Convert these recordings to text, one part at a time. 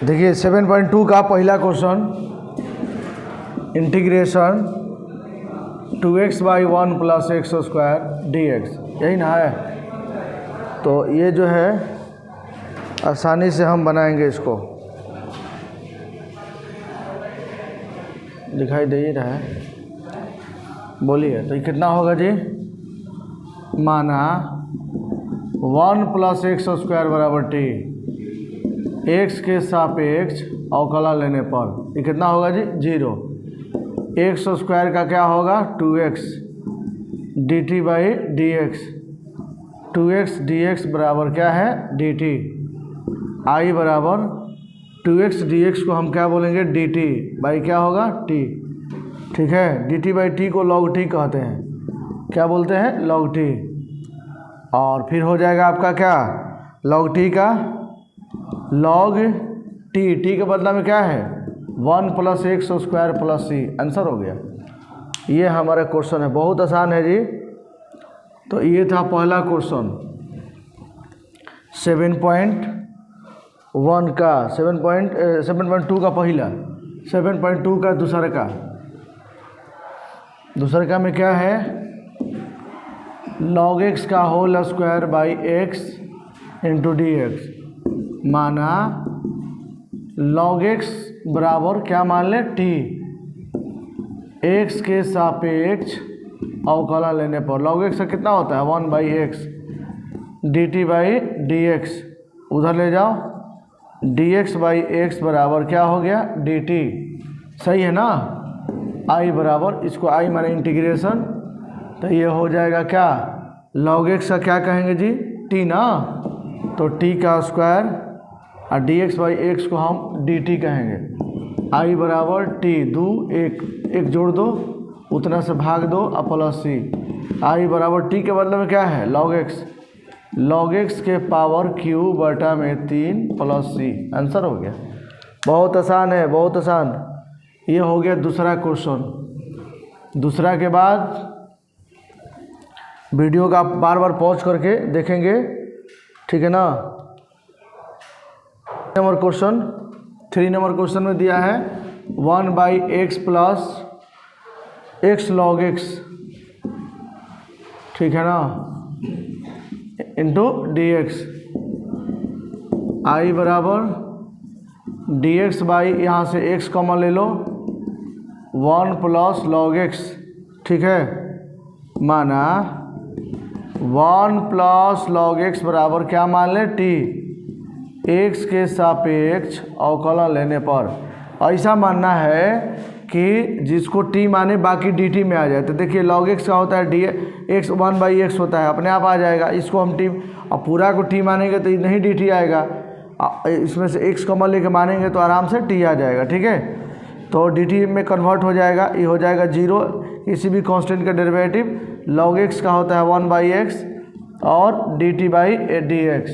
देखिए 7.2 का पहला question, integration 2x/1 + x² dx, यही ना है। तो ये जो है आसानी से हम बनाएंगे इसको, दिखाई दे ही रहा है, बोलिए। तो ये कितना होगा जी? माना 1 + x² = t, x के सापेक्ष अवकलन लेने पर ये कितना होगा जी? 0। x² का क्या होगा? 2x dt/dx, 2x dx बराबर क्या है? dt। i बराबर 2x dx को हम क्या बोलेंगे? dt बाई क्या होगा? t। ठीक है, dt/t को log t कहते हैं। क्या बोलते हैं? log t। और फिर हो जाएगा आपका क्या? log t का log t, t के बदला में क्या है? 1 + x² + c, आंसर हो गया। ये हमारा क्वेश्चन है, बहुत आसान है जी। तो ये था पहला क्वेश्चन 7.1 का, 7.2 का पहला, 7.2 का दूसरा का में क्या है? log x का whole square by x into dx। माना log x बराबर क्या मान ले? t, x के सापेक्ष अवकलन लेने पर log x का कितना होता है? 1/x dt/dx, उधर ले जाओ, dx/x बराबर क्या हो गया? dt। सही है ना? i बराबर, इसको i माने इंटीग्रेशन, तो ये हो जाएगा क्या? log x का क्या कहेंगे जी? t ना, तो t का स्क्वायर और dx/x को हम dt कहेंगे। i बराबर t, 2 1 जोड़ दो, उतना से भाग दो और प्लस c। i बराबर t के बदले में क्या है? log x के पावर q बटा में 3 + c, आंसर हो गया। बहुत आसान है, बहुत आसान। ये हो गया दूसरा क्वेश्चन। दूसरा के बाद वीडियो का बार बार पॉज करके देखेंगे, ठीक है ना? नंबर क्वेश्चन 3 नंबर क्वेश्चन में दिया है 1/x + x log x, ठीक है ना, इंटू dx। i बराबर dx बाई, यहाँ से x कॉमन ले लो, 1 + log x, ठीक है। माना 1 + log x बराबर क्या मान ले? t, x के सापेक्ष अवकलन लेने पर ऐसा मानना है कि जिसको t माने बाकी dt में आ जाए। तो देखिए log x का होता है x 1/x होता है, अपने आप आ जाएगा। इसको हम t, अब पूरा को t मानेंगे तो नहीं dt आएगा, इसमें से x कॉमन लेके मानेंगे तो आराम से t आ जाएगा, ठीक है। तो dt में कन्वर्ट हो जाएगा, ये हो जाएगा 0। किसी भी कांस्टेंट का डेरिवेटिव log x का होता है 1/x और dt/dx।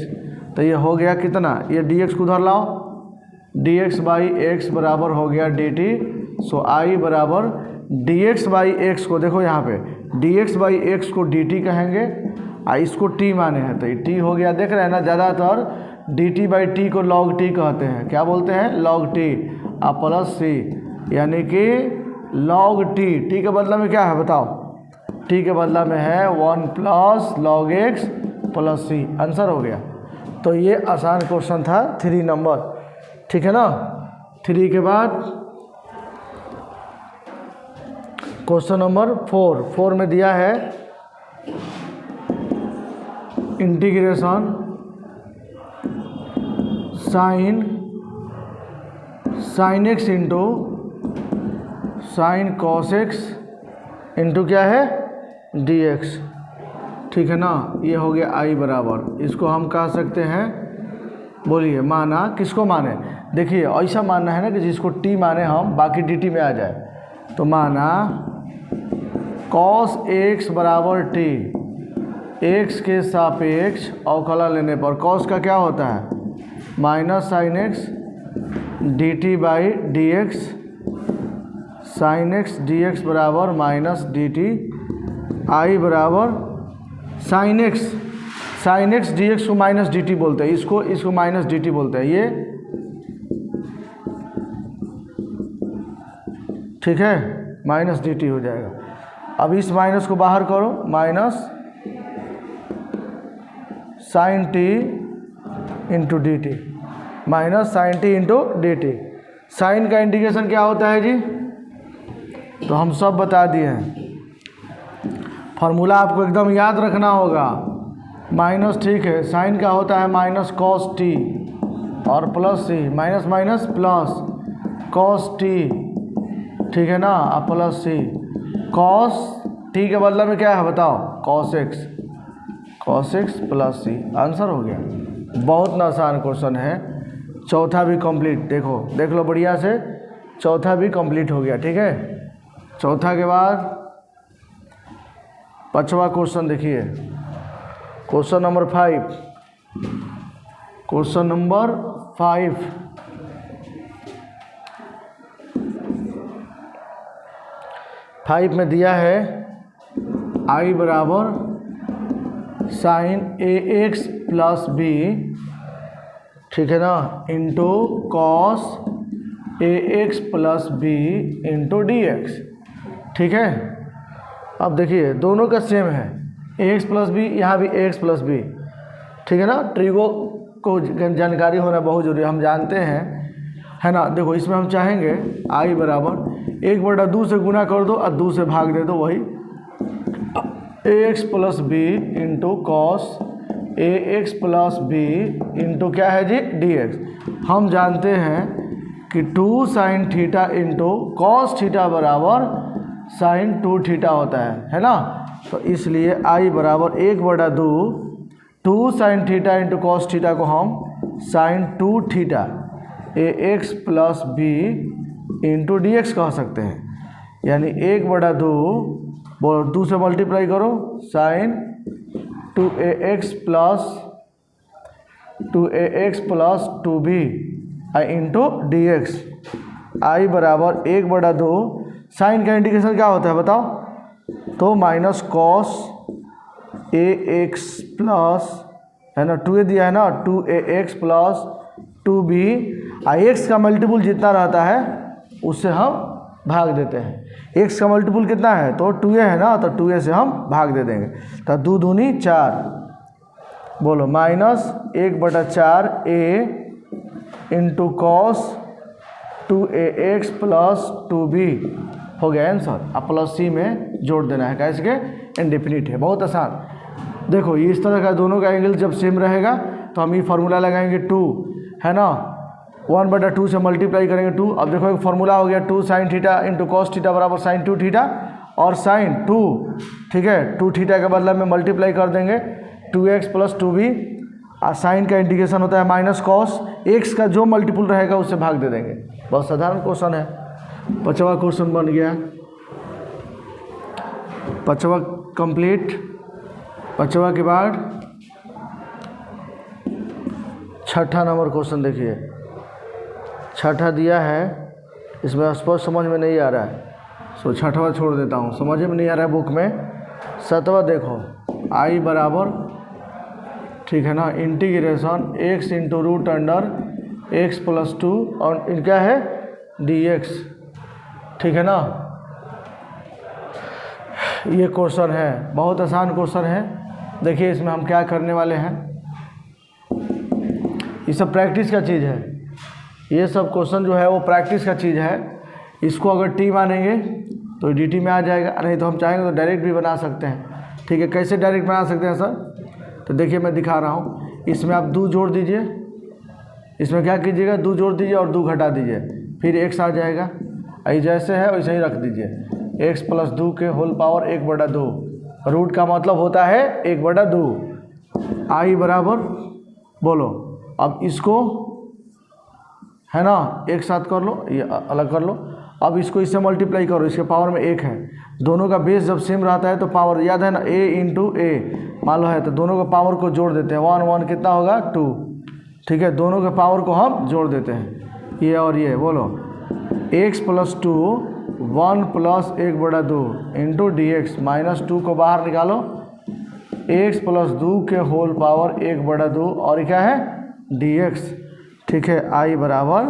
तो ये हो गया कितना? ये dx को उधर लाओ, dx/x बराबर हो गया dt। सो i बराबर dx/x को, देखो यहाँ पे dx/x को dt कहेंगे, इसको t माने हैं तो ये t हो गया। देख रहे हैं ना, ज़्यादातर dt/t को log t कहते हैं। क्या बोलते हैं? log t और प्लस c, यानी कि log t के बदला में क्या है बताओ? t के बदला में है 1 + log x + c, आंसर हो गया। तो ये आसान क्वेश्चन था 3 नंबर, ठीक है ना। 3 के बाद क्वेश्चन नंबर 4 में दिया है integration sin x into sin cos x into क्या है? dx, ठीक है ना। ये हो गया i बराबर, इसको हम कह सकते हैं, बोलिए। माना किसको माने? देखिए ऐसा मानना है ना कि जिसको t माने हम बाकी dt में आ जाए। तो माना cos x बराबर t, x के सापेक्ष अवकलन लेने पर cos का क्या होता है? -sin x dt/dx, sin x dx बराबर -dt। i बराबर sin x dx को -dt बोलते हैं, इसको -dt बोलते हैं। ये ठीक है, माइनस डी टी हो जाएगा। अब इस माइनस को बाहर करो, minus sine T into D T, minus sine T into D T. Sine का इंडिकेशन क्या होता है जी? तो हम सब बता दिए हैं, फार्मूला आपको एकदम याद रखना होगा। माइनस, ठीक है, साइन का होता है माइनस कॉस टी और plus c, minus minus plus cos t, ठीक है ना, अब प्लस सी। कॉस टी के बदले में क्या है बताओ? Cos x, cos x plus c, answer हो गया। बहुत आसान क्वेश्चन है। चौथा भी कंप्लीट, देखो देख लो बढ़िया से, चौथा भी कंप्लीट हो गया, ठीक है। चौथा के बाद पांचवा क्वेश्चन देखिए, question number 5, question number 5। Five में दिया है आई बराबर sine a x plus b, ठीक है ना, into cos a x plus b into d x, ठीक है। अब देखिए दोनों का सेम है, ए एक्स प्लस बी, यहाँ भी ए एक्स प्लस बी, ठीक है ना। ट्रिगो को जानकारी होना बहुत जरूरी है, हम जानते हैं, है ना। देखो इसमें हम चाहेंगे आई बराबर 1/2 से गुना कर दो और 2 से भाग दे दो, वही a x plus b into cos a x plus b into क्या है जी? D x. हम जानते हैं कि 2 sine theta into cos theta बराबर साइन 2 थीटा होता है ना। तो इसलिए आई बराबर 1/2 2 sine theta into cos theta को हम sine 2 theta a x plus b into d x कह सकते हैं। यानी 1/2 बोलो 2 से मल्टीप्लाई करो, sine 2ax plus 2b into d x. I बराबर 1/2, साइन का इंडिकेशन क्या होता है बताओ? तो minus cos a x plus, है ना, 2a दिया है ना, 2ax प्लस 2b, एक्स का मल्टीपुल जितना रहता है उससे हम भाग देते हैं। एक्स का मल्टीपुल कितना है? तो 2a है ना, तो 2a से हम भाग दे देंगे। तो 2 दूनी 4, बोलो minus 1/4 a into cos 2ax plus 2b हो गया आंसर। अब प्लस सी में जोड़ देना है, कैसे के इंडेफिनिट है, बहुत आसान। देखो इस तरह का दोनों का एंगल जब सेम रहेगा तो हम ये फार्मूला लगाएंगे 2, है ना, 1/2 से मल्टीप्लाई करेंगे 2। अब देखो एक फार्मूला हो गया 2 sine theta into cos theta बराबर साइन 2 थीटा और साइन 2, ठीक है, 2 थीटा के बदले में मल्टीप्लाई कर देंगे 2x प्लस 2b। और साइन का इंडिकेशन होता है माइनस कॉस, एक्स का जो मल्टीपुल रहेगा उससे भाग दे देंगे। बहुत साधारण क्वेश्चन है। पांचवा क्वेश्चन बन गया, पांचवा कंप्लीट। पांचवा के बाद छठा नंबर क्वेश्चन देखिए, छठा दिया है, इसमें स्पष्ट समझ में नहीं आ रहा है, सो छठवा छोड़ देता हूँ, समझ में नहीं आ रहा है बुक में। सातवां देखो, आई बराबर, ठीक है ना, integration x into root under x plus 2 और इनका है dx, ठीक है ना। ये क्वेश्चन है, बहुत आसान क्वेश्चन है। देखिए इसमें हम क्या करने वाले हैं, ये सब प्रैक्टिस का चीज़ है, ये सब क्वेश्चन जो है वो प्रैक्टिस का चीज़ है। इसको अगर टी मानेंगे तो dt में आ जाएगा, नहीं तो हम चाहेंगे तो डायरेक्ट भी बना सकते हैं, ठीक है। कैसे डायरेक्ट बना सकते हैं सर? तो देखिए मैं दिखा रहा हूँ, इसमें आप 2 जोड़ दीजिए, इसमें क्या कीजिएगा 2 जोड़ दीजिए और 2 घटा दीजिए, फिर x आ जाएगा। ये जैसे है वैसे ही रख दीजिए, x प्लस 2 के होल पावर 1/2, रूट का मतलब होता है 1/2। आई बराबर, बोलो अब इसको, है ना, एक साथ कर लो, ये अलग कर लो। अब इसको इससे मल्टीप्लाई करो, इसके पावर में 1 है, दोनों का बेस जब सेम रहता है तो पावर याद है ना, a इंटू ए मान लो है, तो दोनों का पावर को जोड़ देते हैं, 1 1 कितना होगा 2, ठीक है, दोनों के पावर को हम जोड़ देते हैं, ये और ये, बोलो x plus 2 1 plus 1/2 into d x, minus 2 को बाहर निकालो, x प्लस 2 के होल पावर 1/2 और क्या है dx, ठीक है। आई बराबर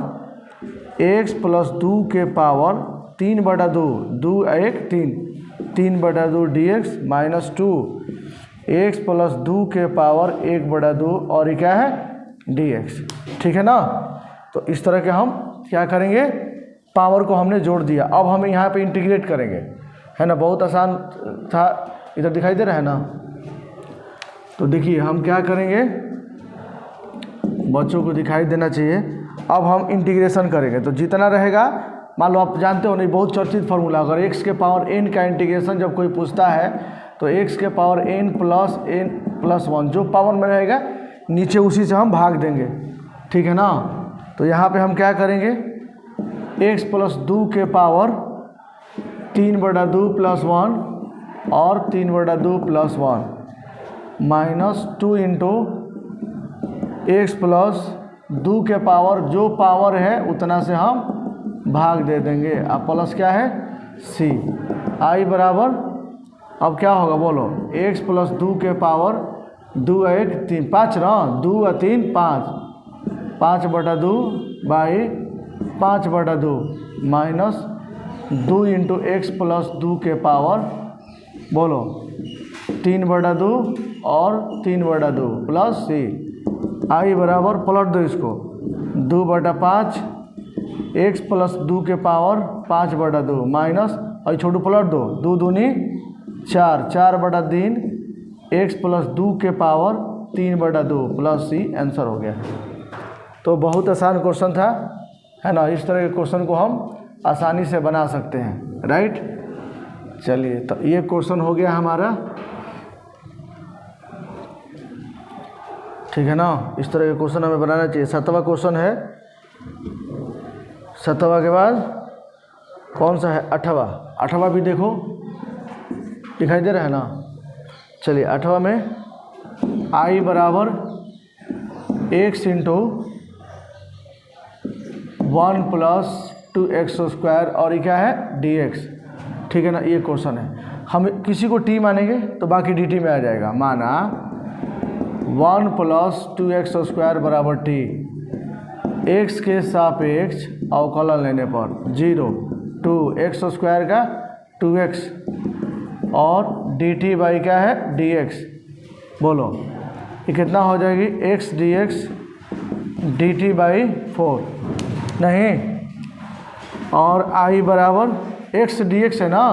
x प्लस 2 के power 3/2, 2 1 3, 3/2 dx minus 2 x plus 2 के पावर 1/2 और ये क्या है dx। ठीक है ना। तो इस तरह के हम क्या करेंगे, पावर को हमने जोड़ दिया। अब हम यहाँ पे इंटीग्रेट करेंगे, है ना। बहुत आसान था, इधर दिखाई दे रहा है ना। तो देखिए हम क्या करेंगे, बच्चों को दिखाई देना चाहिए। अब हम इंटीग्रेशन करेंगे तो जितना रहेगा, मान लो आप जानते हो नहीं, बहुत चर्चित फार्मूला, अगर x के पावर n का इंटीग्रेशन जब कोई पूछता है तो x के पावर n प्लस 1 जो पावर में रहेगा नीचे उसी से हम भाग देंगे। ठीक है ना। तो यहाँ पे हम क्या करेंगे, x प्लस 2 के पावर 3/2 प्लस 1 और 3/2 plus 1 minus 2 into x plus 2 के पावर जो पावर है उतना से हम भाग दे देंगे। अब प्लस क्या है c i बराबर, अब क्या होगा बोलो, x प्लस 2 के पावर 2 1 3 5 ना, 2 और 3 5, 5/2 by 5/2 minus 2 into x plus 2 के पावर बोलो 3/2 और 3/2 प्लस c i बराबर, पलट दो इसको, 2/5 x प्लस 2 के पावर 5/2 माइनस, और छोटू पलट दो, 2 दूनी 4, 4/3 x प्लस 2 के पावर 3/2 प्लस c। आंसर हो गया। तो बहुत आसान क्वेश्चन था, है ना। इस तरह के क्वेश्चन को हम आसानी से बना सकते हैं, राइट। चलिए तो ये क्वेश्चन हो गया हमारा, ठीक है ना। इस तरह के क्वेश्चन हमें बनाना चाहिए। 7वां क्वेश्चन है, 7वां के बाद कौन सा है, 8वां। 8वां भी देखो, दिखाई दे रहा है ना। चलिए 8वां में i बराबर x इंटू 1 प्लस 2x² और ये क्या है dx। ठीक है ना। ये क्वेश्चन है, हम किसी को t मानेंगे तो बाकी dt में आ जाएगा। माना 1 प्लस 2x² बराबर t, x के सापेक्ष अवकलन लेने पर 0 2 x² का 2x और dt बाई क्या है dx। बोलो ये कितना हो जाएगी, x dx dt बाई 4 नहीं, और i बराबर x dx है ना,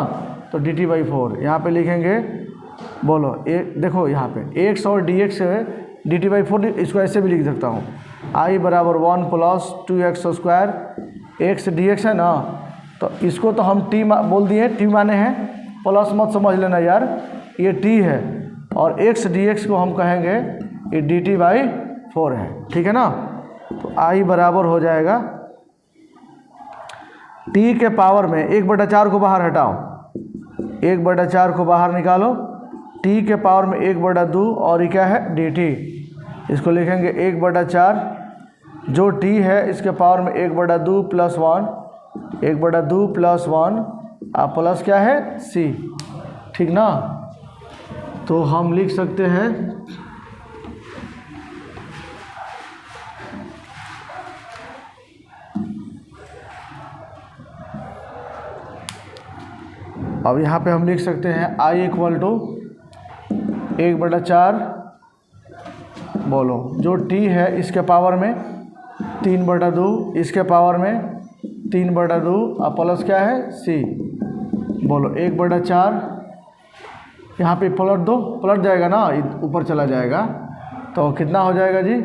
तो dt बाई 4 यहाँ पे लिखेंगे। बोलो एक देखो यहाँ पे x और dx है, dt बाई 4 इसको ऐसे भी लिख सकता हूँ, i बराबर 1 प्लस 2x², x dx है ना, तो इसको तो हम t बोल दिए, t माने हैं, प्लस मत समझ लेना यार, ये t है, और x dx को हम कहेंगे ये dt बाई 4 है। ठीक है ना। तो i बराबर हो जाएगा, t के पावर में 1/4 को बाहर हटाओ, 1/4 को बाहर निकालो, t के पावर में 1/2 और ये क्या है dt, इसको लिखेंगे 1/4, जो t है इसके पावर में 1/2 प्लस 1, 1/2 प्लस 1 और प्लस क्या है c। ठीक ना। तो हम लिख सकते हैं अब यहाँ पे हम लिख सकते हैं i इक्वल टू 1/4, बोलो जो t है इसके पावर में 3/2, इसके पावर में 3/2 और प्लस क्या है c। बोलो 1/4, यहाँ पे पलट दो, पलट जाएगा ना, ऊपर चला जाएगा, तो कितना हो जाएगा जी,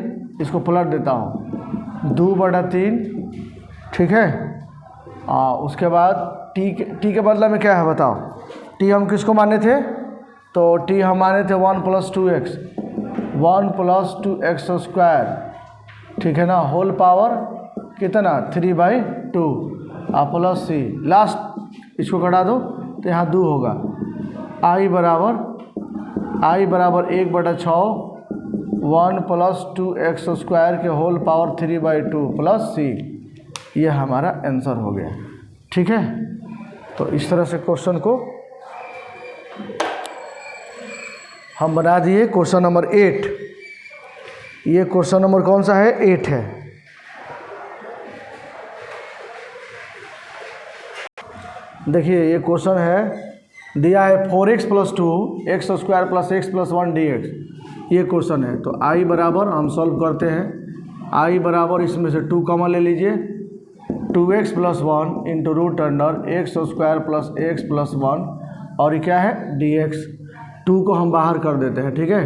इसको पलट देता हूँ, 2/3। ठीक है। उसके बाद t के बदला में क्या है बताओ, t हम किसको माने थे, तो t हम माने थे 1 प्लस 2x, 1 प्लस 2x²। ठीक है ना, होल पावर कितना 3/2 और प्लस c, लास्ट इसको कटा दो तो यहाँ 2 होगा। i बराबर 1/6, 1 प्लस 2x² के होल पावर 3/2 प्लस c। ये हमारा आंसर हो गया। ठीक है। तो इस तरह से क्वेश्चन को हम बना दिए। क्वेश्चन नंबर 8, ये क्वेश्चन नंबर कौन सा है, 8 है। देखिए ये क्वेश्चन है, दिया है 4x + 2 x² + x + 1 dx, ये क्वेश्चन है। तो i बराबर हम सॉल्व करते हैं, i बराबर इसमें से 2 कॉमन ले लीजिए, 2x + 1 into root under x² + x + 1 और ये क्या है dx। 2 को हम बाहर कर देते हैं, ठीक है,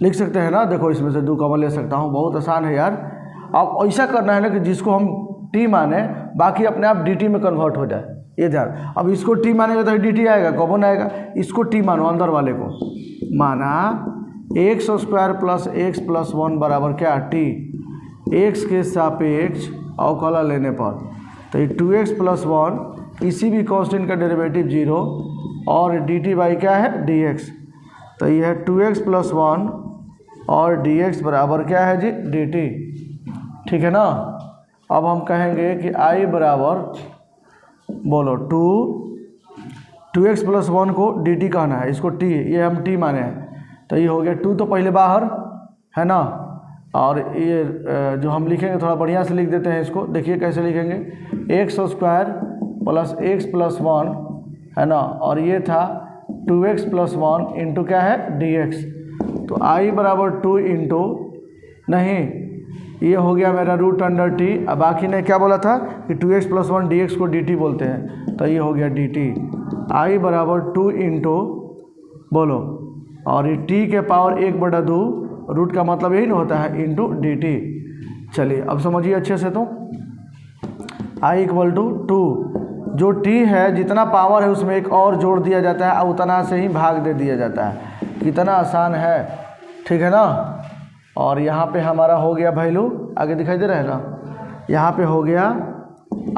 लिख सकते हैं ना। देखो इसमें से 2 कॉमन ले सकता हूँ, बहुत आसान है यार। अब ऐसा करना है ना कि जिसको हम t माने बाकी अपने आप dt में कन्वर्ट हो जाए, ये ध्यान। अब इसको t मानेगा तो dt आएगा, कॉमन आएगा। इसको t मानो, अंदर वाले को माना x² + x + 1 बराबर क्या t, x के सापेक्ष अवकलन लेने पर। तो ये 2x + 1 इसी भी कांस्टेंट का डेरिवेटिव 0 और dt बाई क्या है dx। तो ये है 2x + 1 और dx बराबर क्या है जी dt, ठीक है ना। अब हम कहेंगे कि i बराबर बोलो 2x + 1 को dt कहना है, इसको t, ये हम t माने हैं। तो ये हो गया 2 तो पहले बाहर है ना, और ये जो हम लिखेंगे थोड़ा बढ़िया से लिख देते हैं इसको। देखिए कैसे लिखेंगे, x² + x + 1 है ना, और ये था 2x + 1 इंटू क्या है dx। तो i बराबर 2 इंटू नहीं, ये हो गया मेरा रूट अंडर t। अब बाकी ने क्या बोला था कि 2x + 1 dx को dt बोलते हैं, तो ये हो गया dt। i बराबर 2 इंटू बोलो, और ये t के पावर 1/2 रूट का मतलब यही ना होता है इंटू dt। चलिए अब समझिए अच्छे से। तो i = 2, जो t है जितना पावर है उसमें एक और जोड़ दिया जाता है, उतना से ही भाग दे दिया जाता है। कितना आसान है, ठीक है ना। और यहाँ पे हमारा हो गया वैल्यू, आगे दिखाई दे रहा है ना, यहाँ पे हो गया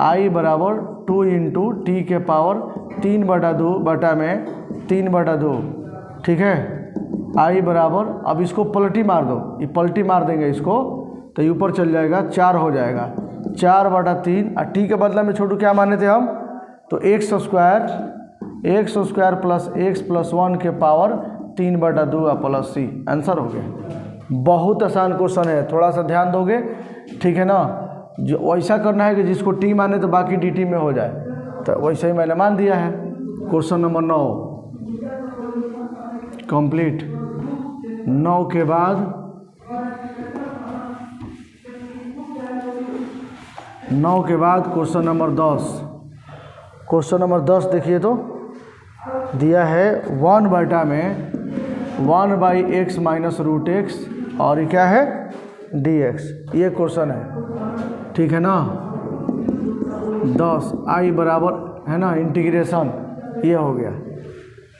i बराबर 2 इंटू टी के पावर 3/2 बटा में 3/2, ठीक है। i बराबर, अब इसको पलटी मार दो, ये पलटी मार देंगे इसको तो ये ऊपर चल जाएगा, 4 हो जाएगा, 4/3। और टी के बदला में छोटू क्या माने थे हम, तो x² + x + 1 के पावर 3/2 प्लस c, आंसर हो गया। बहुत आसान क्वेश्चन है, थोड़ा सा ध्यान दोगे, ठीक है ना। जो वैसा करना है कि जिसको t माने तो बाकी dt में हो जाए, तो वैसे ही मैंने मान दिया है। Question number 9 complete. 9 के बाद 9 के बाद क्वेश्चन नंबर 10। क्वेश्चन नंबर 10 देखिए, तो दिया है 1 बटा में 1/x - √x और ये क्या है dx, ये क्वेश्चन है, ठीक है ना। 10 i बराबर है ना इंटीग्रेशन, ये हो गया।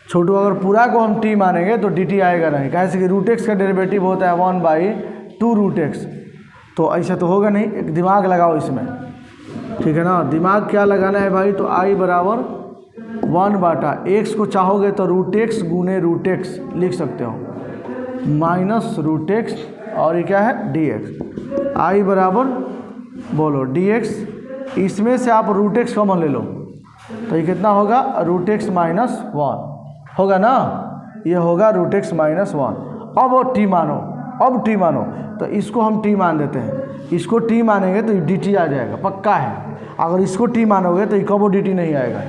छोटू अगर पूरा को हम t मानेंगे तो dt आएगा नहीं, कैसे कि √x का डेरिवेटिव होता है 1/2√x, तो ऐसा तो होगा नहीं। एक दिमाग लगाओ इसमें, ठीक है ना। दिमाग क्या लगाना है भाई, तो i बराबर 1 बटा x को चाहोगे तो √x गुने √x लिख सकते हो, माइनस √x और ये क्या है dx। i बराबर बोलो dx, इसमें से आप √x कॉमन ले लो तो ये कितना होगा, √x - 1 होगा ना, ये होगा √x - 1। अब t मानो, अब t मानो, तो इसको हम t मान देते हैं। इसको t मानेंगे तो dt आ जाएगा, पक्का है। अगर इसको t मानोगे तो कबो dt नहीं आएगा।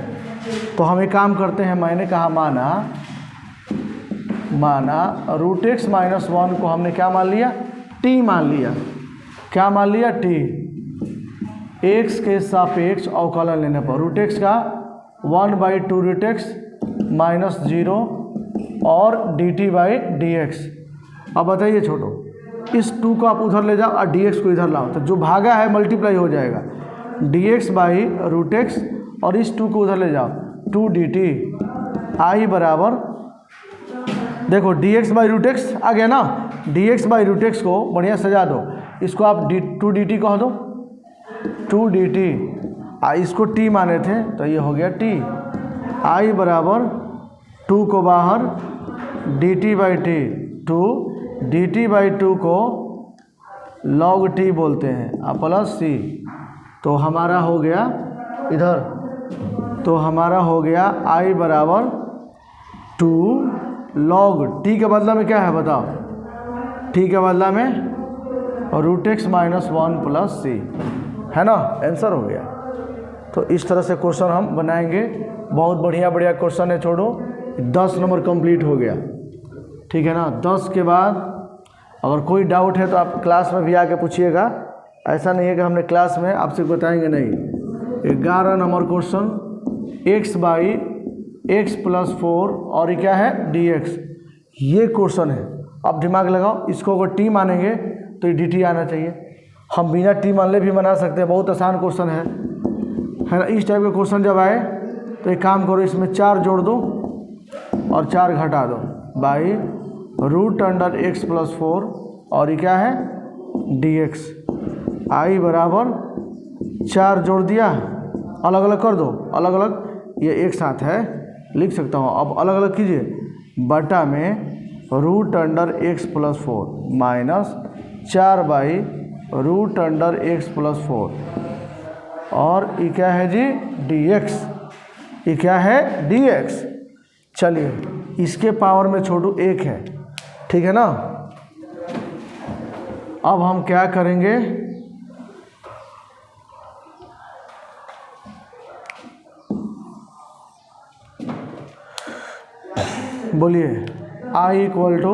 तो हम एक काम करते हैं, मैंने कहा माना √x - 1 को हमने क्या मान लिया, t मान लिया। क्या मान लिया, t। x के सापेक्ष अवकलन लेने पर √x का 1/2√x -0 और dt/dx। अब बताइए छोटो, इस 2 को आप उधर ले जाओ और dx को इधर लाओ, तो जो भागा है मल्टीप्लाई हो जाएगा, dx/√x, और इस 2 को उधर ले जाओ 2 dt। i बराबर देखो dx/√x आ गया ना, dx/√x को बढ़िया सजा दो, इसको आप 2 dt कह दो, 2 dt। इसको t माने थे तो ये हो गया t। i बराबर 2 को बाहर dt/t, 2 dt/2 को log t बोलते हैं प्लस c। तो हमारा हो गया इधर, तो हमारा हो गया i बराबर 2 log t के बदला में क्या है बताओ, t के बदला में √x - 1 प्लस c है ना, आंसर हो गया। तो इस तरह से क्वेश्चन हम बनाएंगे। बहुत बढ़िया बढ़िया क्वेश्चन है। छोड़ो, 10 नंबर कंप्लीट हो गया, ठीक है ना। 10 के बाद अगर कोई डाउट है तो आप क्लास में भी आके पूछिएगा। ऐसा नहीं है कि हमने क्लास में आपसे बताएंगे नहीं। 11 number question, x by x plus 4 और ये क्या है dx, ये क्वेश्चन है। अब दिमाग लगाओ, इसको अगर टी मानेंगे तो ये dt आना चाहिए। हम बिना टी मान ले भी बना सकते हैं, बहुत आसान क्वेश्चन है ना। इस टाइप के क्वेश्चन जब आए तो एक काम करो, इसमें 4 जोड़ दो और 4 घटा दो, by root under X plus 4 और ये क्या है dx। आई बराबर 4 जोड़ दिया, अलग अलग कर दो, अलग अलग ये एक साथ है लिख सकता हूँ। अब अलग अलग कीजिए, बटा में root under X plus 4 minus 4 by root under X plus 4 और ये क्या है जी dx, ये क्या है dx। चलिए इसके पावर में छोड़ू 1 है, ठीक है ना। अब हम क्या करेंगे, बोलिए आई इक्वल टू,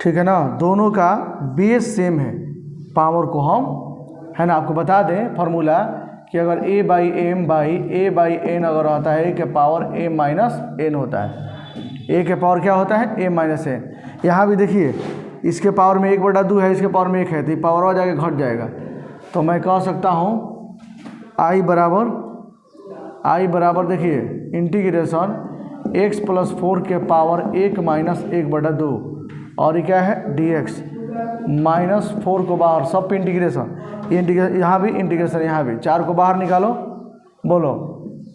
ठीक है ना, दोनों का बेस सेम है। पावर को हम, है ना, आपको बता दें फार्मूला कि अगर a by M by A by N अगर आता है a के पावर a माइनस एन होता है। a के पावर क्या होता है a माइनस एन। यहाँ भी देखिए, इसके पावर में 1/2 है, इसके पावर में 1 है, तो ये पावर आ जाके घट जाएगा। तो मैं कह सकता हूँ आई बराबर देखिए इंटीग्रेशन x प्लस 4 के पावर 1 माइनस 1/2 और ये क्या है dx माइनस 4 को बाहर, सब पे इंटीग्रेशन, यहाँ भी इंटीग्रेशन, यहाँ भी 4 को बाहर निकालो, बोलो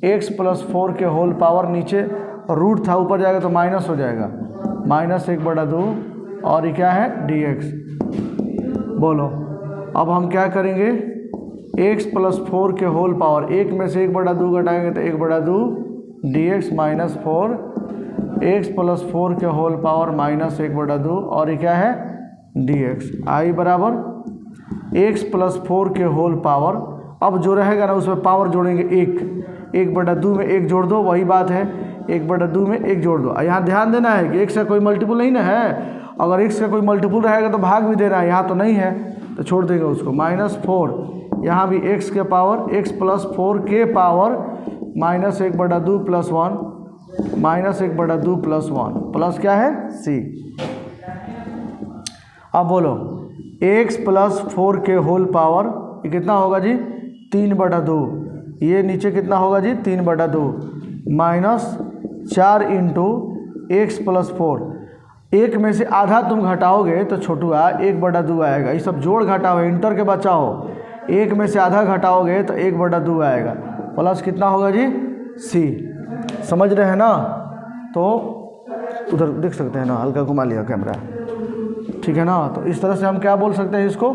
x प्लस 4 के होल पावर, नीचे रूट था ऊपर जाएगा तो माइनस हो जाएगा, माइनस 1/2 और ये क्या है dx। बोलो अब हम क्या करेंगे, x प्लस 4 के होल पावर, 1 में से 1/2 घटाएंगे तो 1/2 dx माइनस 4 x प्लस 4 के होल पावर माइनस 1/2 और ये क्या है dx। आई बराबर x प्लस 4 के होल पावर, अब जो रहेगा ना उसमें पावर जोड़ेंगे 1/2 में 1 जोड़ दो, वही बात है 1/2 में 1 जोड़ दो। यहाँ ध्यान देना है कि x का कोई मल्टीपल नहीं ना है, अगर x का कोई मल्टीपल रहेगा तो भाग भी देना है, यहाँ तो नहीं है तो छोड़ देंगे उसको। -4, यहाँ भी x के पावर x प्लस 4 के power minus 1/2 plus 1, minus 1/2 plus 1 plus क्या है c। अब बोलो x प्लस 4 के होल पावर, ये कितना होगा जी 3/2, ये नीचे कितना होगा जी 3/2 माइनस 4 इंटू एक्स प्लस 4, 1 में से आधा तुम घटाओगे तो छोटुआ 1/2 आएगा। ये सब जोड़ घटाओ, इंटर के बचाओ, 1 में से आधा घटाओगे तो 1/2 आएगा, प्लस कितना होगा जी c। समझ रहे हैं ना। तो उधर देख सकते हैं ना, हल्का घुमा लिया कैमरा, ठीक है ना। तो इस तरह से हम क्या बोल सकते हैं इसको,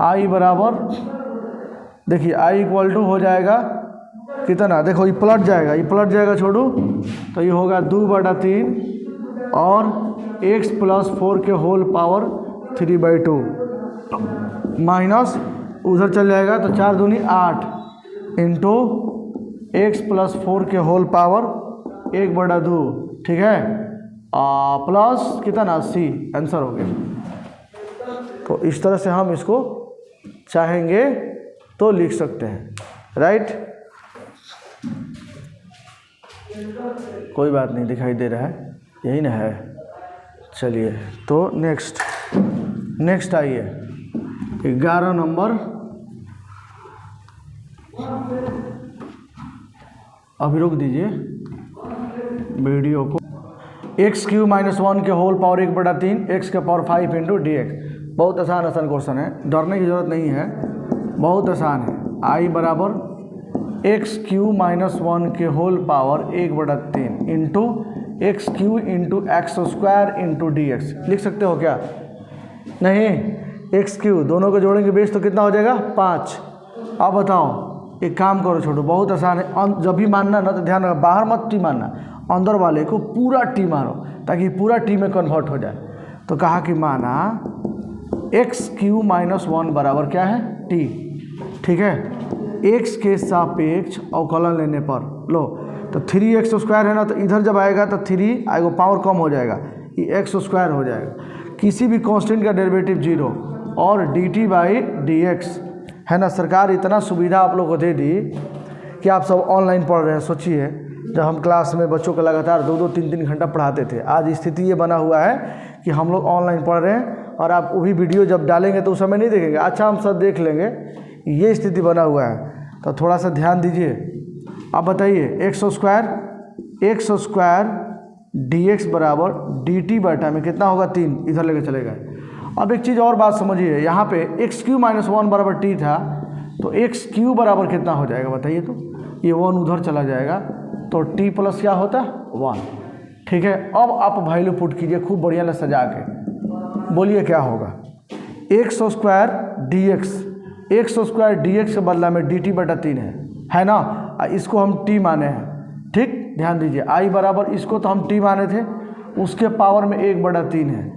आई बराबर देखिए आई इक्वल टू हो जाएगा कितना, देखो ये पलट जाएगा, ये पलट जाएगा छोड़ू, तो ये होगा 2/3 और x प्लस 4 के होल पावर 3/2 माइनस उधर चल जाएगा तो 4 दूनी 8 इंटू एक्स प्लस 4 के होल पावर 1/2, ठीक है, प्लस कितना c, आंसर हो गया। तो इस तरह से हम इसको चाहेंगे तो लिख सकते हैं, राइट। कोई बात नहीं, दिखाई दे रहा है, यही ना है। चलिए तो नेक्स्ट आइए 11 नंबर। अभी रोक दीजिए वीडियो को। x³ - 1 के होल पावर 1/3 x के पावर 5 इंटू dx। बहुत आसान क्वेश्चन है, डरने की ज़रूरत नहीं है, बहुत आसान है। आई बराबर x³ - 1 के whole power 1/3 into x³ into x² into dx। लिख सकते हो क्या, नहीं, x³ दोनों को जोड़ेंगे बेस तो कितना हो जाएगा 5। अब बताओ, एक काम करो छोटू, बहुत आसान है। जब भी मानना ना तो ध्यान रखो, बाहर मत टी मानना, अंदर वाले को पूरा टी मारो ताकि पूरा टी में कन्वर्ट हो जाए। तो कहा कि माना x³ - 1 बराबर क्या है t, ठीक है, x के सापेक्ष अवकलन लेने पर। लो तो 3x² है ना, तो इधर जब आएगा तो 3 आएगा, पावर कम हो जाएगा, ये x² हो जाएगा। किसी भी कांस्टेंट का डेरिवेटिव 0 और dt/dx है ना। सरकार इतना सुविधा आप लोग को दे दी कि आप सब ऑनलाइन पढ़ रहे हैं। सोचिए जब हम क्लास में बच्चों को लगातार 2-2, 3-3 घंटा पढ़ाते थे, आज स्थिति ये बना हुआ है कि हम लोग ऑनलाइन पढ़ रहे हैं और आप वो भी वीडियो जब डालेंगे तो उस समय नहीं देखेंगे, अच्छा हम सब देख लेंगे। ये स्थिति बना हुआ है, तो थोड़ा सा ध्यान दीजिए। अब बताइए x² dx बराबर dt बटा में कितना होगा 3, इधर लेके चले गए। अब एक चीज़ और बात समझिए, यहाँ पे x³ - 1 बराबर t था, तो x³ बराबर कितना हो जाएगा बताइए। तो ये 1 उधर चला जाएगा, तो t प्लस क्या होता है 1। ठीक है, अब आप वैल्यू पुट कीजिए खूब बढ़िया से सजा के, बोलिए क्या होगा। x² dx के बदला में dt/3 है ना, इसको हम t माने हैं। ठीक, ध्यान दीजिए, i बराबर इसको तो हम t माने थे, उसके पावर में 1/3 है।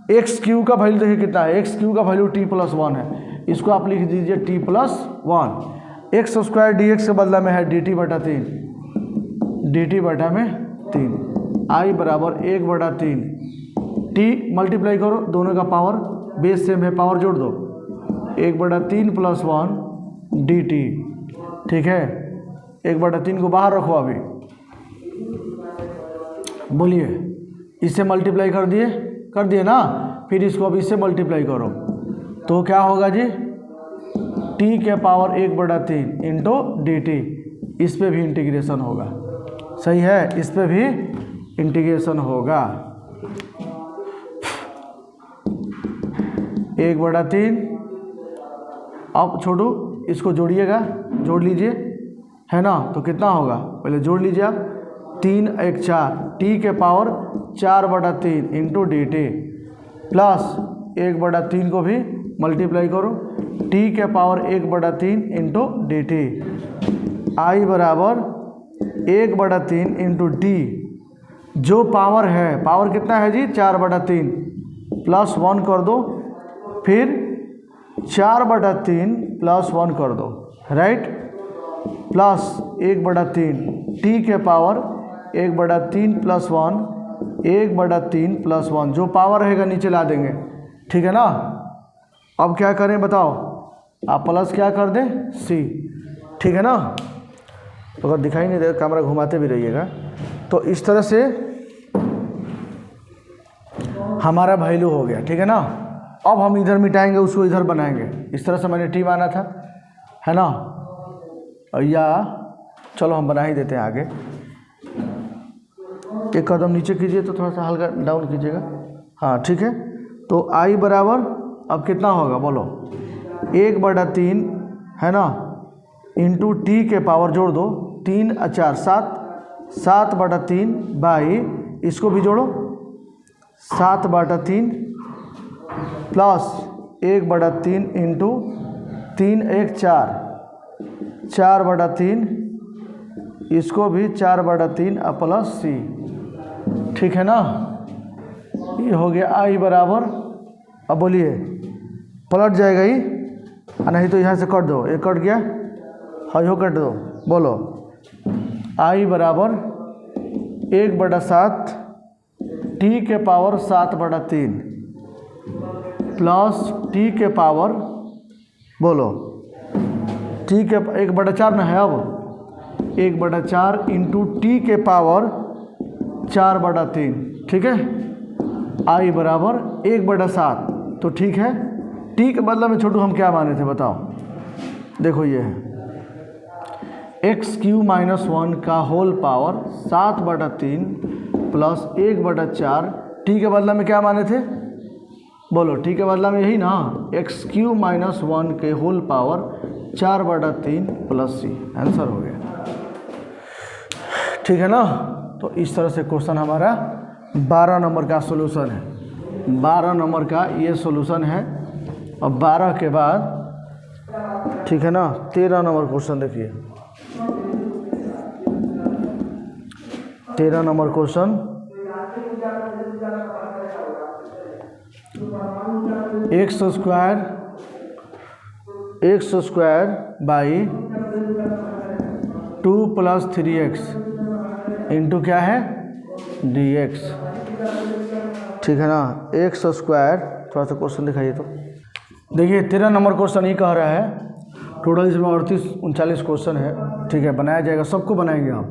x³ का वैल्यू देखिए कितना है, x³ का वैल्यू t + 1 है, इसको आप लिख दीजिए t + 1। x² dx के बदला में है dt/3, i बराबर 1/3, t मल्टीप्लाई करो, दोनों का पावर बेस सेम है, पावर जोड़ दो, 1/3 + 1 dt। ठीक है, 1/3 को बाहर रखो अभी, बोलिए इससे मल्टीप्लाई कर दिए ना, फिर इसको अब इससे मल्टीप्लाई करो तो क्या होगा जी, t के पावर 1/3 इंटू dt। इस पे भी इंटीग्रेशन होगा, सही है, इस पे भी इंटीग्रेशन होगा। 1/3, अब छोड़ो, इसको जोड़िएगा, जोड़ लीजिए, है ना, तो कितना होगा पहले जोड़ लीजिए आप, 3 × 1 = 4, t के पावर 4/3 इंटू dt प्लस 1/3 को भी मल्टीप्लाई करो, t के पावर 1/3 इंटू dt, i बराबर 1/3 इंटू d, जो पावर है, पावर कितना है जी 4/3 प्लस 1 कर दो, फिर 4/3 प्लस 1 कर दो, राइट, प्लस 1/3 t के पावर 1/3 प्लस 1, 1/3 प्लस 1, जो पावर रहेगा नीचे ला देंगे। ठीक है ना, अब क्या करें बताओ, आप प्लस क्या कर दें c। ठीक है ना, तो अगर दिखाई नहीं दे, कैमरा घुमाते भी रहिएगा। तो इस तरह से हमारा वैल्यू हो गया। ठीक है ना, अब हम इधर मिटाएंगे, उसको इधर बनाएंगे, इस तरह से मैंने t माना था, है ना, या चलो हम बना ही देते हैं आगे। एक कदम नीचे कीजिए, तो थोड़ा सा हल्का डाउन कीजिएगा, हाँ ठीक है। तो i बराबर अब कितना होगा बोलो, 1/3 है ना, इंटू t के पावर जोड़ दो, 3 × 4 = 7, 7/3 बाई, इसको भी जोड़ो, 7/3 प्लस 1/3 इंटू 3 × 1 = 4, 4/3, इसको भी 4/3 प्लस c। ठीक है ना, ये हो गया i बराबर, अब बोलिए पलट जाएगा ही, नहीं तो यहाँ से कट दो, ये कट गया, हाँ यो कट दो, बोलो i बराबर 1/7 t के पावर 7/3 प्लस t के पावर, बोलो t के 1/4 ना है, अब 1/4 इंटू t के पावर 4/3। ठीक है, i बराबर 1/7, तो ठीक है, t के बदला में छोटू हम क्या माने थे बताओ, देखो ये है x³ - 1 का होल पावर 7/3 प्लस 1/4, t के बदला में क्या माने थे, बोलो t के बदला में यही ना, x³ - 1 के whole power 4/3 plus c, answer हो गया। ठीक है ना, तो इस तरह से क्वेश्चन हमारा 12 नंबर का सॉल्यूशन है, 12 नंबर का ये सॉल्यूशन है। अब 12 के बाद, ठीक है ना, 13 नंबर क्वेश्चन देखिए, 13 number question, x² x square by 2 + 3x into क्या है dx, ठीक है ना। एक्स स्क्वायर, थोड़ा सा क्वेश्चन दिखाइए तो। देखिए 13 नंबर क्वेश्चन ये कह रहा है, टोटल इसमें 38-39 क्वेश्चन है, ठीक है। बनाया जाएगा, सबको बनाएंगे हम।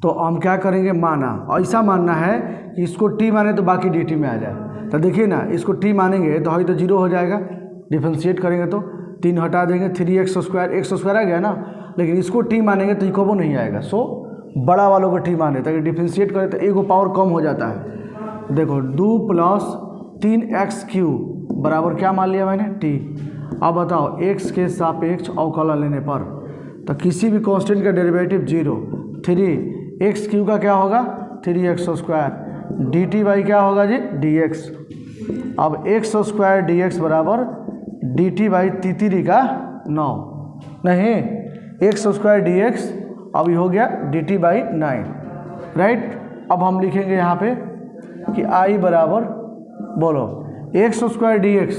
तो हम क्या करेंगे, माना, ऐसा मानना है कि इसको t माने तो बाकी dt में आ जाए। तो देखिए ना, इसको t मानेंगे तो तो 0 हो जाएगा, डिफ्रेंशिएट करेंगे तो 3 हटा देंगे, 3x स्क्वायर, एक्स स्क्वायर आ गया ना। लेकिन इसको t मानेंगे तो इको नहीं आएगा, सो बड़ा वालों को t माने, ताकि डिफ्रेंशिएट करें तो एगो पावर कम हो जाता है। देखो 2 + 3x³ बराबर क्या मान लिया मैंने, t। अब बताओ x के सापेक्ष अवकलन लेने पर, तो किसी भी कांस्टेंट का डेरिवेटिव 0, 3x³ का क्या होगा 3x स्क्वायर, dt बाई क्या होगा जी dx। अब x स्क्वायर dx बराबर dt बाई 3 का 9, नहीं x स्क्वायर dx अभी हो गया dt बाई 9, राइट। अब हम लिखेंगे यहाँ पे कि i बराबर, बोलो x स्क्वायर dx,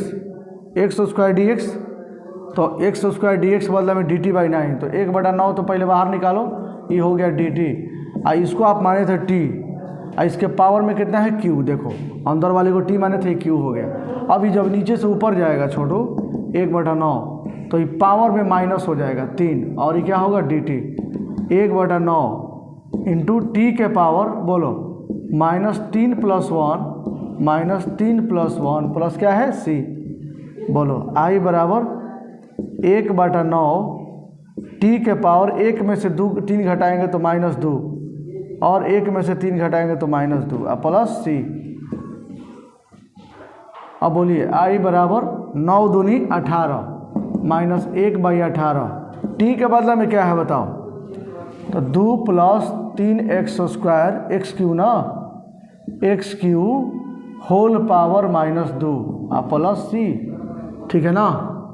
तो x स्क्वायर dx बदला में dt बाई 9, तो 1/9 तो पहले बाहर निकालो, ये हो गया dt। इसको आप माने थे t, इसके पावर में कितना है q, देखो अंदर वाले को t माने थे, q हो गया। अभी जब नीचे से ऊपर जाएगा छोटू 1/9, तो ये पावर में माइनस हो जाएगा 3, और ये क्या होगा dt 1/9 इंटू टी के पावर, बोलो -3 + 1 -3 + 1 प्लस क्या है c, बोलो i बराबर 1/9 t के पावर 1 में से 3 घटाएंगे तो -2, और 1 में से 3 घटाएंगे तो -2 प्लस c। अब बोलिए i बराबर 9 दूनी 18 -1/18, t के बदला में क्या है बताओ, तो 2 + 3x स्क्वायर x³ ना, x³ whole power -2 plus c, ठीक है ना।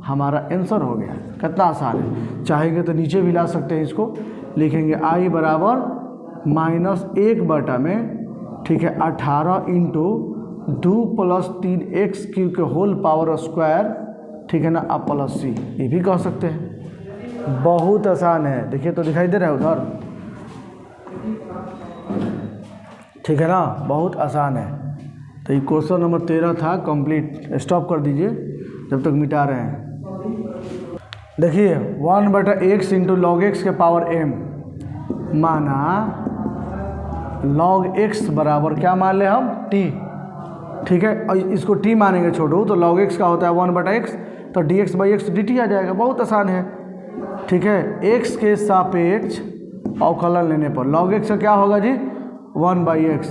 हमारा आंसर हो गया। कितना आसान है, चाहेंगे तो नीचे भी ला सकते हैं, इसको लिखेंगे i बराबर -1 में, ठीक है 18 इंटू 2 + 3x³ के होल पावर स्क्वायर, ठीक है ना, प्लस c, ये भी कह सकते हैं। बहुत आसान है, देखिए तो दिखाई दे रहा है उधर, ठीक है ना, बहुत आसान है। तो ये क्वेश्चन नंबर 13 था, कंप्लीट। स्टॉप कर दीजिए जब तक मिटा रहे हैं। देखिए 1/x इंटू लॉग एक्स के पावर m, माना log x बराबर क्या मान ले हम t, ठीक है। और इसको t मानेंगे छोड़ो, तो log x का होता है 1/x, तो dx बाई x dt आ जाएगा। बहुत आसान है, ठीक है। x के सापेक्ष अवकलन लेने पर log x का क्या होगा जी 1/x,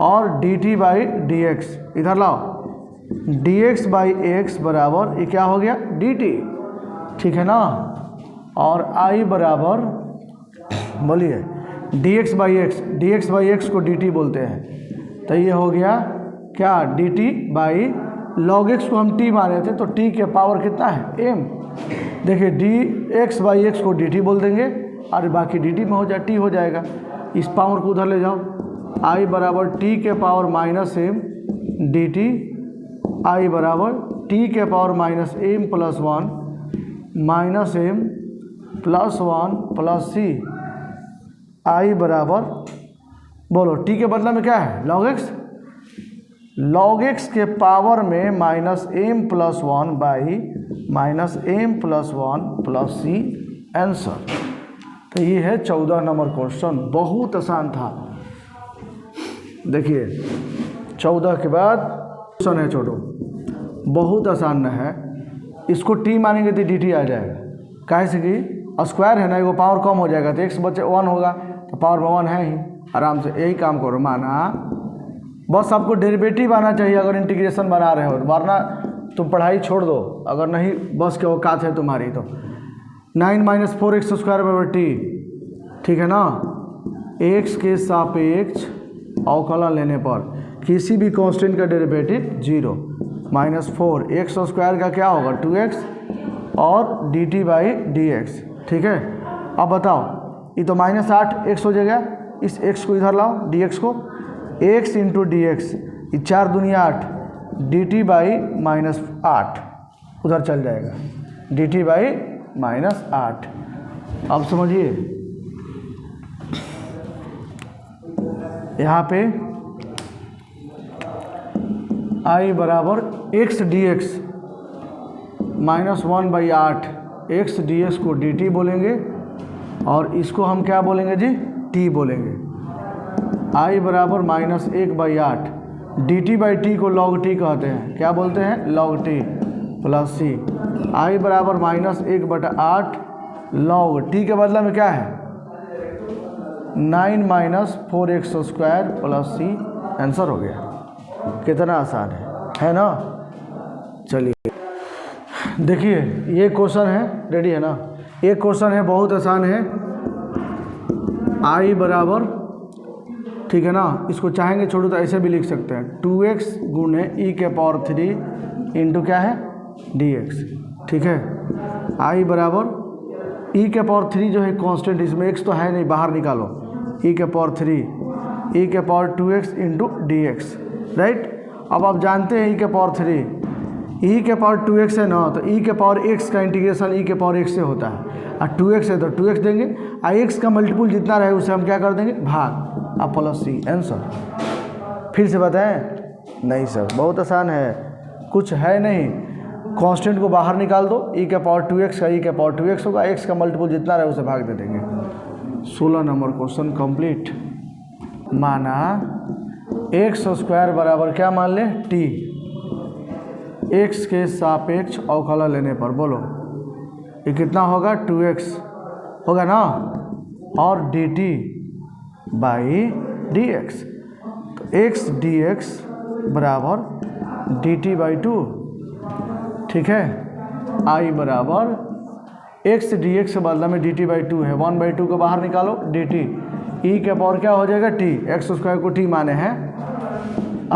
और dt बाई dx, इधर लाओ dx बाई x बराबर ये क्या हो गया dt, ठीक है ना। और i बराबर, बोलिए dx बाई x को dt बोलते हैं, तो ये हो गया क्या dt बाई log x को हम t माने थे, तो t के पावर कितना है m। देखिए dx बाई x को dt बोल देंगे, और बाकी dt में हो जाए t हो जाएगा। इस पावर को उधर ले जाओ, i बराबर t के पावर -m dt, i बराबर t के power -m + 1 -m + 1 plus c, i बराबर, बोलो t के बदला में क्या है log x के पावर में -m + 1 by -m + 1 plus c, answer. तो ये है 14 नंबर क्वेश्चन, बहुत आसान था। देखिए 14 के बाद क्वेश्चन है छोटो, बहुत आसान न है। इसको t मानेंगे तो dt आ जाएगा, काहे से कि स्क्वायर है ना, एगो पावर कम हो जाएगा, तो x बचे 1 होगा, तो पावर में 1 है ही, आराम से यही काम करो। माना बस आपको डेरिवेटिव आना चाहिए अगर इंटीग्रेशन बना रहे हो, वरना तुम पढ़ाई छोड़ दो, अगर नहीं बस के औकात है तुम्हारी तो। 9 - 4x स्क्वायर बराबर t, ठीक है ना। x के सापेक्ष अवकलन लेने पर किसी भी कांस्टेंट का डेरिवेटिव 0, -4 x स्क्वायर का क्या होगा 2x, और dt बाई dx, ठीक है। अब बताओ, ये तो -8 x हो जाएगा, इस x को इधर लाओ, dx को, x इंटू dx, 4 दूनी 8, dt बाई -8 उधर चल जाएगा, dt बाई -8। अब समझिए यहाँ पे I बराबर x dx -1/8 x dx को dt बोलेंगे और इसको हम क्या बोलेंगे जी, t बोलेंगे। I बराबर -1/8 dt बाई टी को log t कहते हैं, क्या बोलते हैं, log t plus c। I बराबर -1/8 log t के बदला में क्या है 9 - 4x² प्लस c। आंसर हो गया। कितना आसान है ना। चलिए देखिए ये क्वेश्चन है, रेडी है ना। एक क्वेश्चन है बहुत आसान है। I बराबर, ठीक है ना, इसको चाहेंगे छोड़ो तो ऐसे भी लिख सकते हैं 2x गुणे e⁻³ इंटू क्या है dx, ठीक है। I बराबर e⁻³ जो है कांस्टेंट, इसमें x तो है नहीं, बाहर निकालो, e⁻³ e⁻2x into dx, right. अब आप जानते हैं e⁻2x है ना, तो e⁻x का इंटीग्रेशन e⁻x से होता है और 2x है तो 2x देंगे और x का मल्टीपुल जितना रहे उसे हम क्या कर देंगे भाग, अब प्लस c। आंसर फिर से बताएं, नहीं सर बहुत आसान है, कुछ है नहीं, कांस्टेंट को बाहर निकाल दो, e⁻2x का e⁻2x होगा, x का मल्टीपुल जितना रहे उसे भाग दे देंगे। 16 नंबर क्वेश्चन कंप्लीट। माना x² बराबर क्या मान लें t, x के सापेक्ष अवकलन लेने पर बोलो ये कितना होगा 2x होगा ना, और dt बाई dx, तो x dx बराबर dt बाई 2, ठीक है। I बराबर x dx के बदला में dt बाई 2 है, 1/2 को बाहर निकालो, dt e के पावर क्या हो जाएगा t, x² को t माने हैं,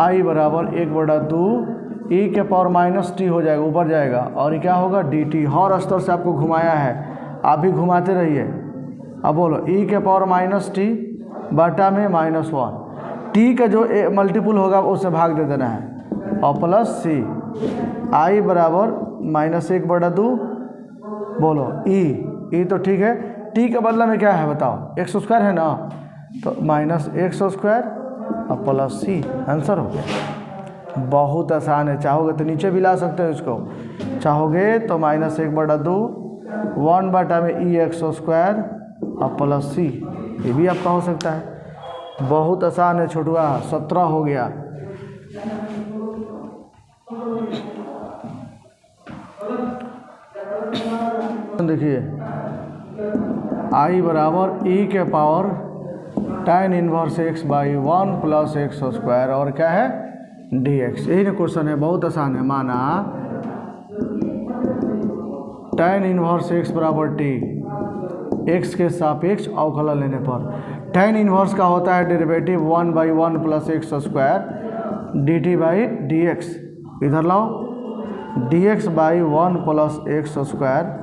I बराबर 1/2 e के पावर -t हो जाएगा, ऊपर जाएगा, और ये क्या होगा dt। हर स्तर से आपको घुमाया है, आप भी घुमाते रहिए। अब बोलो e के पावर -t बटा में -1, t का जो मल्टीपुल होगा उसे भाग दे देना है और प्लस c। I बराबर -1/2 बोलो e तो ठीक है, t का बदला में क्या है बताओ, x² है ना, तो -x² और प्लस c। आंसर हो गया। बहुत आसान है, चाहोगे तो नीचे भी ला सकते हो इसको, चाहोगे तो -1/2 1 बटा में ex² और प्लस c, ये भी आपका हो सकता है। बहुत आसान है छोटुआ। 17 हो गया। देखिए I बराबर e के power tan inverse x by 1 plus x² और क्या है dx, यही ना क्वेश्चन है, बहुत आसान है। माना tan इनवर्स x बराबर t, x के सापेक्ष अवकलन लेने पर tan इनवर्स का होता है derivative 1/1 plus x² dt by dx, इधर लाओ dx बाई 1 प्लस x²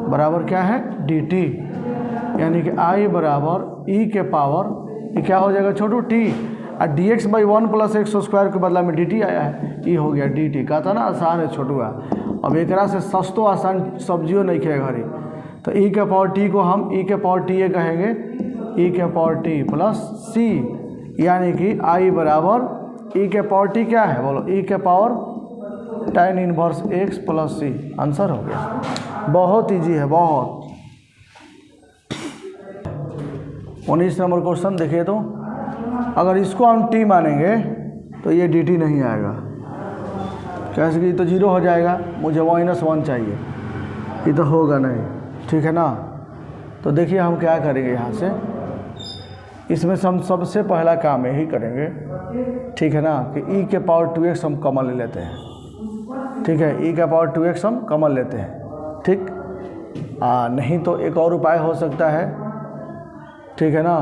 बराबर क्या है dt, यानी कि I बराबर e के पावर ये क्या हो जाएगा छोटू t, और dx बाई 1 प्लस x² के बदला में dt आया है, ये हो गया dt। कहा था ना आसान है छोटुआ। अब एक से सस्तो आसान सब्जियों नहीं खे घरी, तो e के पावर t को हम e के पावर t ये कहेंगे, e के पावर t प्लस c, यानी कि I बराबर e के पावर t क्या है बोलो, e के power tan inverse x plus c। Answer हो गया। बहुत ईजी है, बहुत। 19 नंबर क्वेश्चन देखिए, तो अगर इसको हम t मानेंगे तो ये dt नहीं आएगा, कैसे कि तो 0 हो जाएगा, मुझे -1 चाहिए, ये तो होगा नहीं, ठीक है ना। तो देखिए हम क्या करेंगे यहाँ से, इसमें से हम सबसे पहला काम यही करेंगे, ठीक है ना, कि e के पावर 2x हम कॉमन ले लेते हैं, ठीक है, e के पावर 2x हम कॉमन लेते हैं, ठीक। नहीं तो एक और उपाय हो सकता है, ठीक है ना,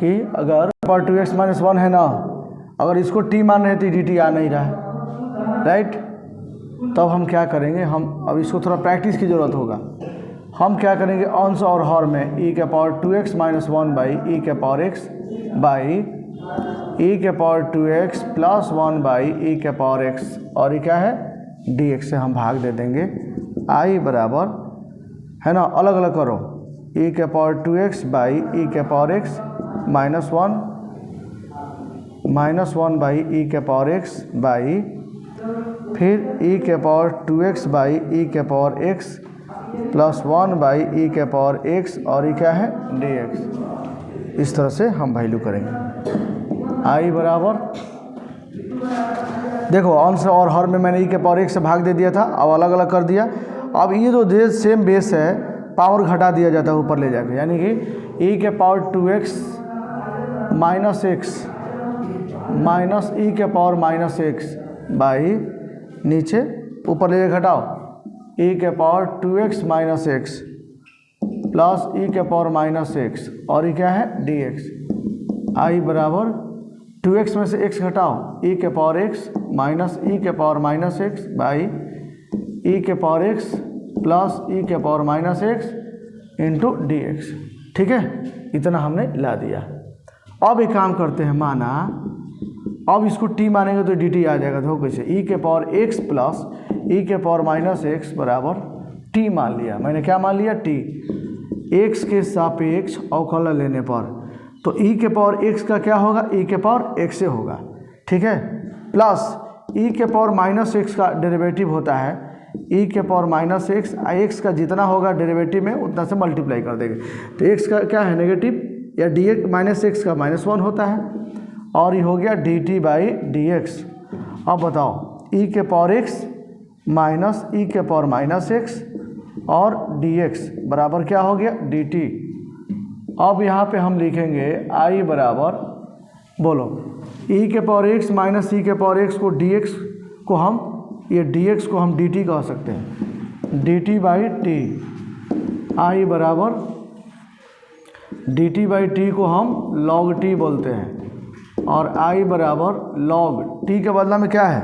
कि अगर पावर 2x - 1 है ना, अगर इसको t मान रहे तो dt आ नहीं रहा है, राइट। तब हम क्या करेंगे, हम अब इसको थोड़ा प्रैक्टिस की ज़रूरत होगा। हम क्या करेंगे, अंश और हर में e के पावर 2x - 1 बाई e के पावर x बाई e के power 2x plus 1 by e के पावर x, और ये क्या है dx से हम भाग दे देंगे। I बराबर है ना, अलग अलग करो। e के पावर 2x बाई e के power x minus 1 by e के पावर x बाई फिर e के पावर 2x बाई e के power x plus 1 by e के पावर x और ये क्या है dx। इस तरह से हम वैल्यू करेंगे। i बराबर देखो अंश और हर में मैंने e के पावर 1 से भाग दे दिया था, अब अलग अलग कर दिया। अब ये जो सेम बेस है पावर घटा दिया जाता है ऊपर ले जाके, यानी कि e के power 2x minus x minus e के पावर माइनस x बाई नीचे ऊपर ले जाके घटाओ e के power 2x minus x plus e के पावर माइनस x और ये क्या है dx। i बराबर 2x में से x घटाओ e के पावर x माइनस e के power minus x by e के पावर x प्लस e के power minus x into d x. ठीक है, इतना हमने ला दिया। अब एक काम करते हैं, माना अब इसको t मानेंगे तो dt आ जाएगा। देखो कैसे, e के पावर x प्लस e के पावर माइनस x बराबर t मान लिया। मैंने क्या मान लिया t, x के सापेक्ष अवकलन लेने पर तो e के पावर x का क्या होगा, e के पावर x से होगा। ठीक है, प्लस e के पावर माइनस x का डेरिवेटिव होता है e के पावर माइनस x का जितना होगा डेरिवेटिव में उतना से मल्टीप्लाई कर देंगे। तो x का क्या है नेगेटिव, या dx माइनस x का -1 होता है और ये हो गया dt बाई dx। अब बताओ e के पावर x माइनस e के पावर माइनस x और dx बराबर क्या हो गया dt। अब यहाँ पे हम लिखेंगे i बराबर, बोलो e के पावर x माइनस e के पावर x को dx को हम, ये dx को हम dt कह सकते हैं, dt बाई t। i बराबर dt बाई t को हम log t बोलते हैं और i बराबर log t के बदला में क्या है,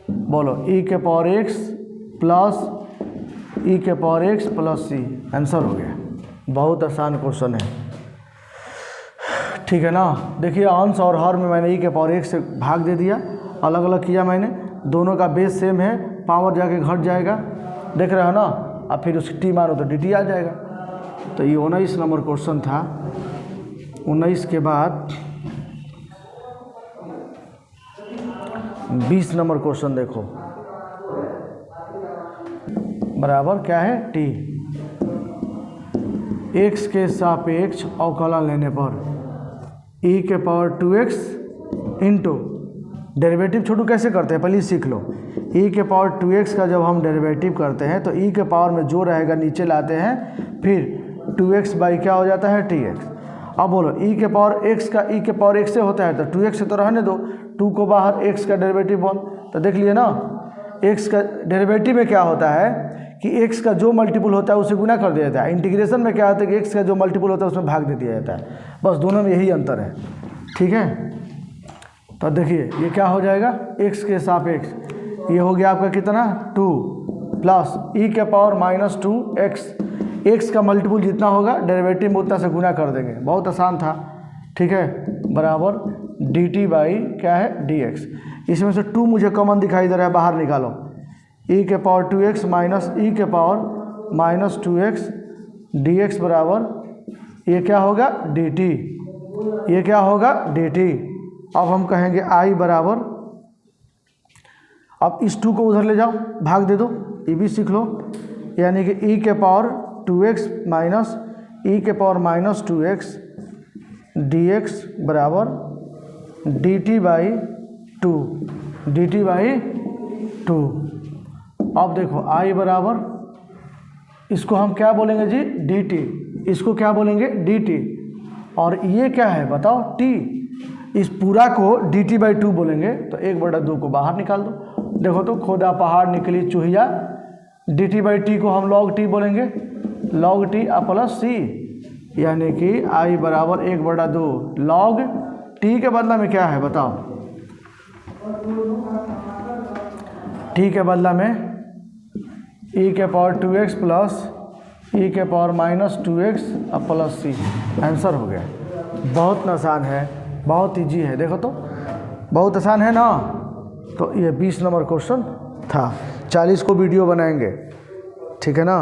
बोलो e के पावर x प्लस e के power x plus c। Answer हो गया। बहुत आसान क्वेश्चन है, ठीक है ना। देखिए अंश और हर में मैंने e के पावर 1 से भाग दे दिया, अलग अलग किया मैंने, दोनों का बेस सेम है, पावर जाके घट जाएगा, देख रहे हो ना। अब फिर उसकी टी मारो तो dt आ जाएगा। तो ये 19 नंबर क्वेश्चन था। 19 के बाद 20 नंबर क्वेश्चन देखो, बराबर क्या है t, x के सापेक्ष अवकलन लेने पर e के पावर 2x इंटू डेरिवेटिव छोटू कैसे करते हैं पहले सीख लो। e के पावर 2x का जब हम डेरिवेटिव करते हैं तो e के पावर में जो रहेगा नीचे लाते हैं, फिर 2x बाई क्या हो जाता है tx। अब बोलो e के पावर x का e के पावर x से होता है तो 2x से तो रहने दो, 2 को बाहर, x का डेरिवेटिव बोल। तो देख लिए ना, x का डेरिवेटिव में क्या होता है कि x का जो मल्टीपल होता है उसे गुना कर दिया जाता है। इंटीग्रेशन में क्या होता है कि x का जो मल्टीपल होता है उसमें भाग दे दिया जाता है। बस दोनों में यही अंतर है। ठीक है, तो देखिए ये क्या हो जाएगा, x के सापेक्ष ये हो गया आपका कितना 2 प्लस e के पावर माइनस 2x, x का मल्टीपल जितना होगा डेरिवेटिव में उतना से गुना कर देंगे। बहुत आसान था। ठीक है, बराबर dt बाई क्या है dx। इसमें से 2 मुझे कॉमन दिखाई दे रहा है, बाहर निकालो। e के पावर 2x माइनस e के पावर माइनस 2x dx बराबर ये क्या होगा dt, ये क्या होगा dt। अब हम कहेंगे i बराबर, अब इस 2 को उधर ले जाओ, भाग दे दो, ये भी सीख लो। यानी कि e के पावर 2x माइनस e के पावर माइनस 2x dx बराबर dt बाई 2, dt बाई 2। अब देखो i बराबर, इसको हम क्या बोलेंगे जी dt, इसको क्या बोलेंगे dt, और ये क्या है बताओ t। इस पूरा को dt बाई 2 बोलेंगे तो 1/2 को बाहर निकाल दो। देखो तो खोदा पहाड़ निकली चूहिया, dt बाई t को हम log t बोलेंगे, log t प्लस c, यानी कि i बराबर 1/2 log t के बदला में क्या है बताओ, t के बदला में e के पावर 2x प्लस e के power minus 2x plus c। Answer हो गया। बहुत आसान है, बहुत ईजी है। देखो तो बहुत आसान है ना। तो ये 20 नंबर क्वेश्चन था। 40 को वीडियो बनाएंगे, ठीक है ना।